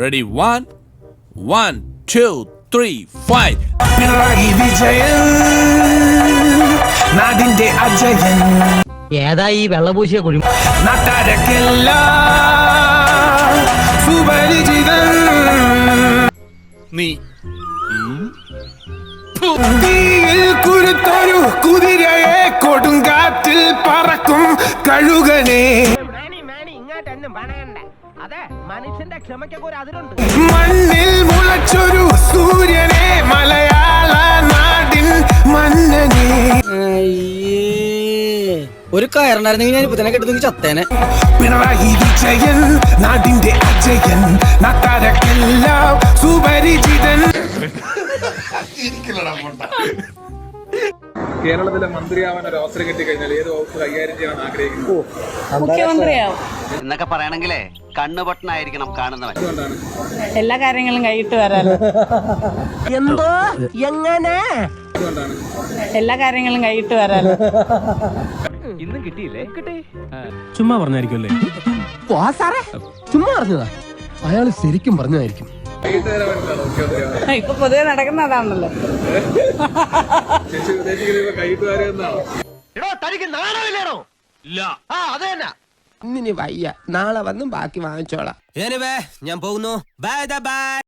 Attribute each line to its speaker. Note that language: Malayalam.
Speaker 1: Ready? 1, 2, 3, 5.
Speaker 2: പിണറായി വിജയൻ നാടിന്റെ അജയൻ
Speaker 3: ഏതാ ഈ വെള്ളപൂശിയ കുഴി?
Speaker 2: നാട്ടാരക്കെല്ലാം സുപരിചിതൻ
Speaker 1: നീ
Speaker 2: തീയിൽ കുരുത്തൊരു കുതിരയെ കൊടുങ്കാറ്റിൽ പറക്കും കഴുകനെ മണ്ണിൽ മുളച്ചൊരു സൂര്യനെ മലയാള നാടിൻ മന്നനെ.
Speaker 3: ഒരു കയറുണ്ടായിരുന്നെങ്കിൽ ഞാൻ ഇപ്പൊ തന്നെ കെട്ടുന്നെങ്കിൽ ചത്തേനെ.
Speaker 2: പിണറായി വിജയൻ നാടിന്റെ അജയൻ നാട്ടാരക്കെല്ലാം സുപരിചിതൻ.
Speaker 4: കേരളത്തിലെ മന്ത്രിയാവാൻ ഒരു അവസരം കിട്ടിക്കഴിഞ്ഞാൽ ഏത് വകുപ്പ് കൈകാര്യം ചെയ്യാൻ ആഗ്രഹിക്കുന്നു?
Speaker 5: മുഖ്യമന്ത്രിയാവും
Speaker 6: എന്നൊക്കെ പറയണെങ്കിലേ കണ്ണുപൊട്ടനായിരിക്കണം കാണുന്നവൻ.
Speaker 5: എല്ലാ കാര്യങ്ങളും കൈയിട്ട് വരാലോ.
Speaker 3: എന്തോ എങ്ങനെ
Speaker 5: എല്ലാ കാര്യങ്ങളും കൈയിട്ട് വരാലോ.
Speaker 6: ഇന്നും കിട്ടിയില്ലേ? കിട്ടി.
Speaker 7: ചുമ്മാ പറഞ്ഞായിരിക്കുമല്ലേ?
Speaker 3: ചുമ്മാ പറഞ്ഞതാ.
Speaker 7: അയാൾ ശരിക്കും പറഞ്ഞതായിരിക്കും.
Speaker 4: വൈകിട്ട് നേരം വേണ്ടതാണോ മുഖ്യമന്ത്രിയാവാൻ?
Speaker 5: ഇപ്പൊ പൊതുവെ നടക്കുന്നതാണല്ലോ.
Speaker 4: ചേച്ചി ഉദ്ദേശിക്കുന്നത് കൈയിട്ടുകാരെ എന്നാണോ?
Speaker 3: തനിക്ക് നാണമില്ലേണോ?
Speaker 1: ഇല്ല.
Speaker 3: അത് തന്നെ. ഇന്നിനി വയ്യ, നാളെ വന്നും ബാക്കി വാങ്ങിച്ചോളാം. ഞാൻ പോകുന്നു. Bye bye.